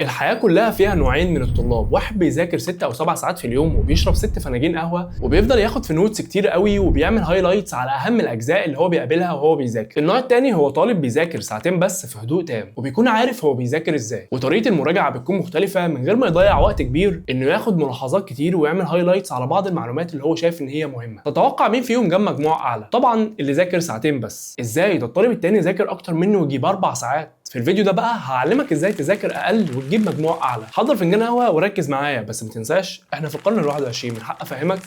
الحياة كلها فيها نوعين من الطلاب، واحد بيذاكر 6 أو 7 ساعات في اليوم وبيشرب 6 فناجين قهوة وبيفضل ياخد في نوتس كتير قوي وبيعمل هايلايتس على أهم الأجزاء اللي هو بيقابلها وهو بيذاكر. النوع التاني هو طالب بيذاكر ساعتين بس في هدوء تام وبيكون عارف هو بيذاكر ازاي، وطريقة المراجعة بتكون مختلفة من غير ما يضيع وقت كبير إنه ياخد ملاحظات كتير ويعمل هايلايتس على بعض المعلومات اللي هو شايف إن هي مهمة. تتوقع مين فيهم جاب مجموع أعلى؟ طبعا اللي ذاكر ساعتين بس. ازاي ده الطالب التاني ذاكر أكتر منه ويجيب 4 ساعات؟ في الفيديو ده بقى هعلمك ازاي تذاكر اقل وتجيب مجموع اعلى. حضر فنجان قهوه وركز معايا، بس ما تنساش احنا في القرن ال21، من حق افهمك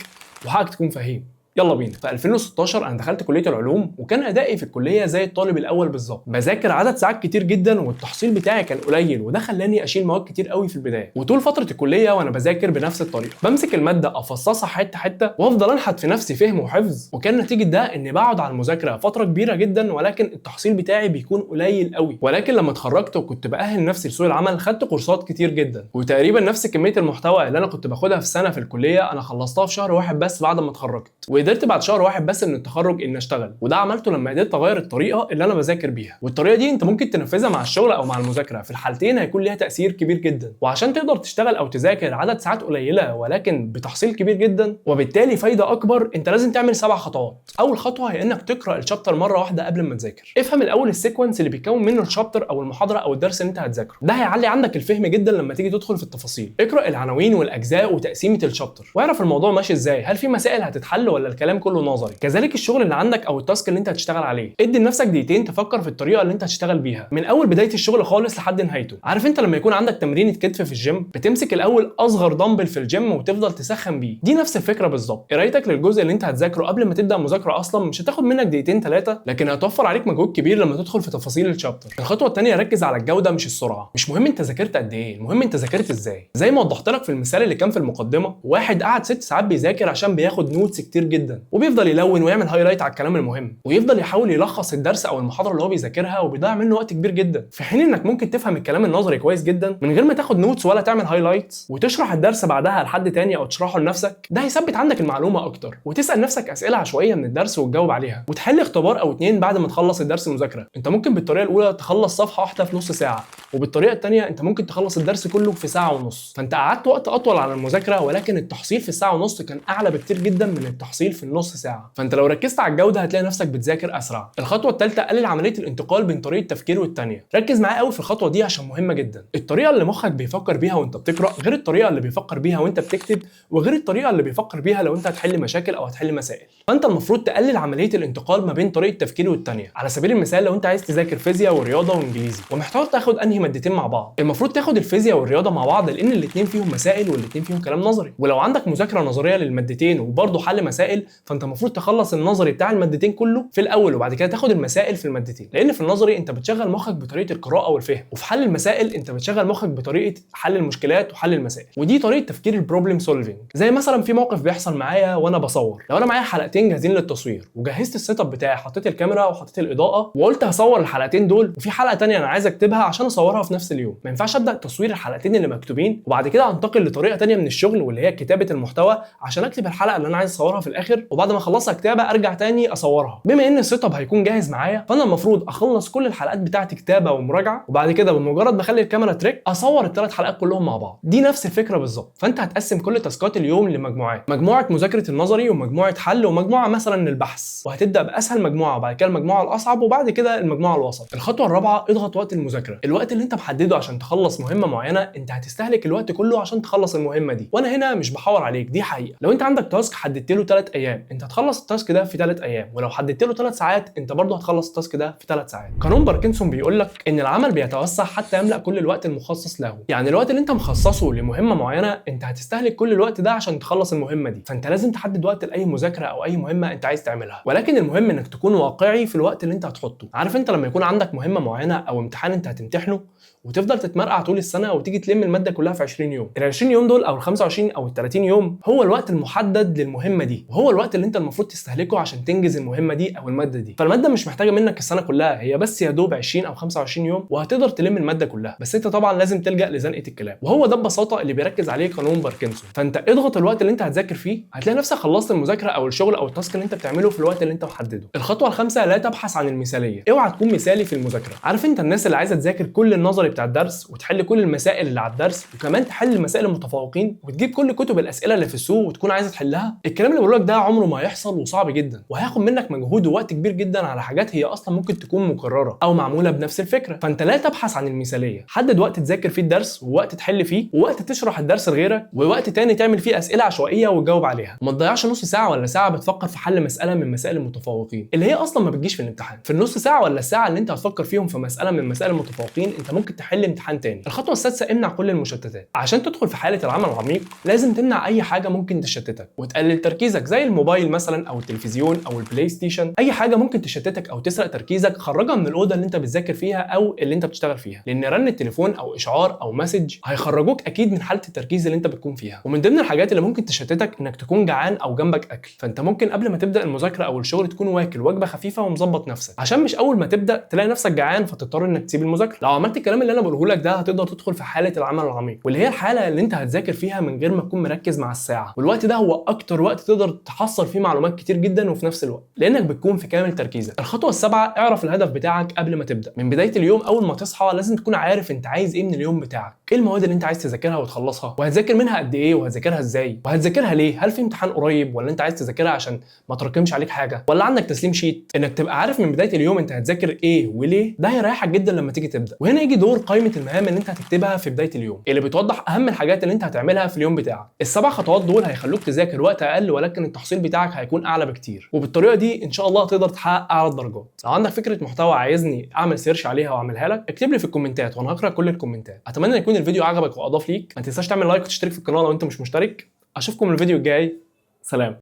وحقك تكون فهيم. يلا بينا. في 2016 انا دخلت كليه العلوم وكان ادائي في الكليه زي الطالب الاول بالظبط، بذاكر عدد ساعات كتير جدا والتحصيل بتاعي كان قليل، وده خلاني اشيل مواد كتير قوي في البدايه. وطول فتره الكليه وانا بذاكر بنفس الطريقه، بمسك الماده افصصها حته حته وافضل انحت في نفسي فهم وحفظ، وكان نتيجه ده اني بقعد على المذاكره فتره كبيره جدا ولكن التحصيل بتاعي بيكون قليل قوي. ولكن لما اتخرجت وكنت باهل نفسي لسوق العمل خدت كورسات كتير جدا، وتقريبا نفس كميه المحتوى اللي انا كنت باخدها في سنه في الكليه انا خلصتها في شهر واحد بس بعد ما اتخرجت، وقدرت بعد شهر واحد بس من التخرج ان اشتغل. وده عملته لما قدرت اغير الطريقه اللي انا بذاكر بيها، والطريقه دي انت ممكن تنفذها مع الشغل او مع المذاكره، في الحالتين هيكون ليها تاثير كبير جدا. وعشان تقدر تشتغل او تذاكر عدد ساعات قليله ولكن بتحصيل كبير جدا وبالتالي فايده اكبر، انت لازم تعمل 7 خطوات. اول خطوه هي انك تقرا الشابتر مره واحده قبل ما تذاكر. افهم الاول السيكونس اللي بيكون منه الشابتر او المحاضره او الدرس اللي انت هتذاكره، ده هيعلي عندك الفهم جدا لما تيجي تدخل في التفاصيل. اقرا العناوين والاجزاء وتقسيمه الشابتر واعرف الموضوع ماشي ازاي، هل في مسائل هتتحل ولا الكلام كله نظري. كذلك الشغل اللي عندك او التاسك اللي انت هتشتغل عليه، ادي لنفسك دقيقتين تفكر في الطريقه اللي انت هتشتغل بيها من اول بدايه الشغل خالص لحد نهايته. عارف انت لما يكون عندك تمرين كتف في الجيم بتمسك الاول اصغر دمبل في الجيم وتفضل تسخن بيه، دي نفس الفكره بالظبط. قرايتك للجزء اللي انت هتذاكره قبل ما تبدا مذاكره اصلا مش هتاخد منك دقيقتين 3، لكن هتوفر عليك مجهود كبير لما تدخل في تفاصيل الشابتر. الخطوه الثانيه ركز على الجوده مش السرعه. مش مهم انت ذاكرت قد ايه، المهم انت ذاكرت ازاي. زي ما وضحت لك في المثال اللي كان في المقدمه، واحد قعد 6 ساعات بيذاكر عشان بياخد نوتس كتير جدا وبيفضل يلون ويعمل هايلايت على الكلام المهم، ويفضل يحاول يلخص الدرس او المحاضره اللي هو بيذاكرها وبيضيع منه وقت كبير جدا، في حين انك ممكن تفهم الكلام النظري كويس جدا من غير ما تاخد نوتس ولا تعمل هايلايتس وتشرح الدرس بعدها لحد تاني او تشرحه لنفسك. ده هيثبت عندك المعلومه اكتر، وتسال نفسك اسئله عشوائيه من الدرس وتجاوب عليها، وتحل اختبار او 2 بعد ما تخلص الدرس المذاكره. انت ممكن بالطريقه الاولى تخلص صفحه واحده في نص ساعه، وبالطريقه الثانيه انت ممكن تخلص الدرس كله في ساعه ونص. فانت قعدت وقت اطول على المذاكره ولكن التحصيل في الساعه ونص كان اعلى بكتير جدا من التحصيل في النص ساعه. فانت لو ركزت على الجوده هتلاقي نفسك بتذاكر اسرع. الخطوه الثالثه قلل عمليه الانتقال بين طريقه التفكير والثانيه. ركز معايا قوي في الخطوه دي عشان مهمه جدا. الطريقه اللي مخك بيفكر بيها وانت بتقرا غير الطريقه اللي بيفكر بيها وانت بتكتب، وغير الطريقه اللي بيفكر بيها لو انت هتحل مشاكل او هتحل مسائل. فانت المفروض تقلل عمليه الانتقال ما بين طريقه التفكير والثانيه. على سبيل المثال لو انت عايز تذاكر فيزياء ورياضه وانجليزي ومحتاج تاخد انهي مادتين مع بعض، المفروض تاخد الفيزياء والرياضه مع بعض لان الاثنين فيهم مسائل والاثنين فيهم كلام نظري. ولو عندك مذاكره نظريه للمادتين وبرضه حل مسائل، فانت المفروض تخلص النظري بتاع المادتين كله في الاول وبعد كده تاخد المسائل في المادتين، لان في النظري انت بتشغل مخك بطريقه القراءه والفهم، وفي حل المسائل انت بتشغل مخك بطريقه حل المشكلات وحل المسائل. ودي طريقه تفكير البروبلم سولفينج. زي مثلا في موقف بيحصل معايا وانا بصور، لو انا معايا حلقتين جاهزين للتصوير وجهزت السيت اب بتاعي، حطيت الكاميرا وحطيت الاضاءه وقلت هصور الحلقتين دول، وفي حلقه ثانيه انا عايز اكتبها عشان اصورها في نفس اليوم، ما ينفعش ابدا تصوير الحلقتين اللي مكتوبين وبعد كده انتقل لطريقه ثانيه من الشغل واللي هي كتابه المحتوى عشان اكتب الحلقه اللي انا عايز اصورها في الاخر، وبعد ما اخلصها كتابه ارجع تاني اصورها. بما ان السيت اب هيكون جاهز معايا، فانا المفروض اخلص كل الحلقات بتاعتي كتابه ومراجعه، وبعد كده بمجرد ما اخلي الكاميرا تريك اصور ال3 حلقات كلهم مع بعض. دي نفس الفكره بالظبط. فانت هتقسم كل تاسكات اليوم لمجموعات، مجموعه مذاكره النظري ومجموعه حل ومجموعه مثلا للبحث، وهتبدا باسهل مجموعه وبعد كده المجموعه الاصعب وبعد كده المجموعه الوسط. الخطوه الرابعه اضغط وقت المذاكره. الوقت اللي انت محدده عشان تخلص مهمه معينه انت هتستهلك الوقت كله عشان تخلص المهمه دي، وانا هنا مش بحور عليك، دي حقيقه. لو انت عندك تاسك حددت له 3 ايام انت هتخلص التاسك ده في 3 ايام، ولو حددت له 3 ساعات انت برضه هتخلص التاسك ده في 3 ساعات. قانون باركنسون بيقول لك ان العمل بيتوسع حتى يملأ كل الوقت المخصص له، يعني الوقت اللي انت مخصصه لمهمه معينه انت هتستهلك كل الوقت ده عشان تخلص المهمه دي. فانت لازم تحدد وقت لاي مذاكره او اي مهمه انت عايز تعملها، ولكن المهم انك تكون واقعي في الوقت اللي انت هتحطه. عارف انت لما يكون عندك مهمه معينه او امتحان انت هتمتحنه وتفضل تتمرقع طول السنه وتيجي تلم الماده كلها في 20 يوم، ال 20 يوم دول او ال 25 او ال 30 يوم هو الوقت المحدد للمهمه دي، وهو الوقت اللي انت المفروض تستهلكه عشان تنجز المهمه دي او الماده دي. فالماده مش محتاجه منك السنه كلها، هي بس يا دوب 20 او 25 يوم وهتقدر تلم الماده كلها، بس انت طبعا لازم تلجا لزنقه الكلام، وهو ده ببساطه اللي بيركز عليه قانون باركنسون. فانت اضغط الوقت اللي انت هتذاكر فيه، هتلاقي نفسك خلصت المذاكره او الشغل او التاسك اللي انت بتعمله في الوقت اللي انت محدده. الخطوه الخامسه لا تبحث عن المثاليه. اوعى تكون مثالي في المذاكره. عارف انت الناس اللي عايزه تذاكر كل النظري بتاع الدرس وتحل كل المسائل اللي على الدرس وكمان تحل مسائل المتفوقين وتجيب كل كتب الاسئله اللي في السوق وتكون عايزه تحلها، الكلام اللي بقوله لك ده عمره ما هيحصل وصعب جدا وهياخد منك مجهود ووقت كبير جدا على حاجات هي اصلا ممكن تكون مكرره او معموله بنفس الفكره. فانت لا تبحث عن المثاليه، حدد وقت تذاكر فيه الدرس ووقت تحل فيه ووقت تشرح الدرس لغيرك ووقت تاني تعمل فيه اسئله عشوائيه وتجاوب عليها. ما تضيعش نص ساعه ولا ساعه بتفكر في حل مساله من مسائل المتفوقين اللي هي اصلا ما بتجيش في الامتحان. في النص ساعه ولا الساعه اللي انت هتفكر فيهم في مساله من مسائل المتفوقين انت ممكن تحل امتحان تاني. الخطوه السادسه امنع كل المشتتات. عشان تدخل في حاله العمل العميق لازم تمنع اي حاجه ممكن تشتتك وتقلل تركيزك زي الموبايل مثلا او التلفزيون او البلاي ستيشن. اي حاجه ممكن تشتتك او تسرق تركيزك خرجها من الاوضه اللي انت بتذاكر فيها او اللي انت بتشتغل فيها، لان رن التليفون او اشعار او مسج هيخرجوك اكيد من حاله التركيز اللي انت بتكون فيها. ومن ضمن الحاجات اللي ممكن تشتتك انك تكون جعان او جنبك اكل، فانت ممكن قبل ما تبدا المذاكره او الشغل تكون واكل وجبه خفيفه ومظبط نفسك عشان مش اول ما تبدا تلاقي نفسك جعان فتضطر انك تسيب المذاكره. لو عملت الكلام اللي انا بقوله لك ده هتقدر تدخل في حاله العمل العميق واللي هي الحاله اللي انت هتذاكر فيها من غير ما تكون مركز مع الساعه، والوقت ده هو اكتر وقت تقدر تحصل فيه معلومات كتير جدا وفي نفس الوقت لانك بتكون في كامل تركيزك. الخطوه السابعه اعرف الهدف بتاعك قبل ما تبدا. من بدايه اليوم اول ما تصحى لازم تكون عارف انت عايز ايه من اليوم بتاعك، ايه المواد اللي انت عايز تذاكرها وتخلصها وهتذاكر منها قد ايه وهتذاكرها ازاي وهتذاكرها ليه، هل في امتحان قريب ولا انت عايز تذاكرها عشان ما تراكمش عليك حاجه ولا عندك تسليم شيت. انك تبقى عارف من بدايه اليوم انت هتذاكر ايه وليه ده هيريحك جدا لما تيجي تبدا. وهنا يجي دور قائمه المهام اللي انت هتكتبها في بدايه اليوم اللي بتوضح اهم الحاجات اللي انت هتعملها في اليوم بتاعك. السبع خطوات دول هيخلوك تذاكر وقت اقل ولكن التحصيل بتاعك هيكون اعلى بكتير، وبالطريقه دي ان شاء الله هتقدر تحقق اعلى الدرجات. لو عندك فكره محتوى عايزني اعمل سيرش عليها واعملها لك اكتب لي في الكومنتات وانا هقرا كل الكومنتات. اتمنى يكون الفيديو عجبك واضاف ليك. ما تنساش تعمل لايك وتشترك في القناه لو انت مش مشترك. اشوفكم الفيديو الجاي. سلام.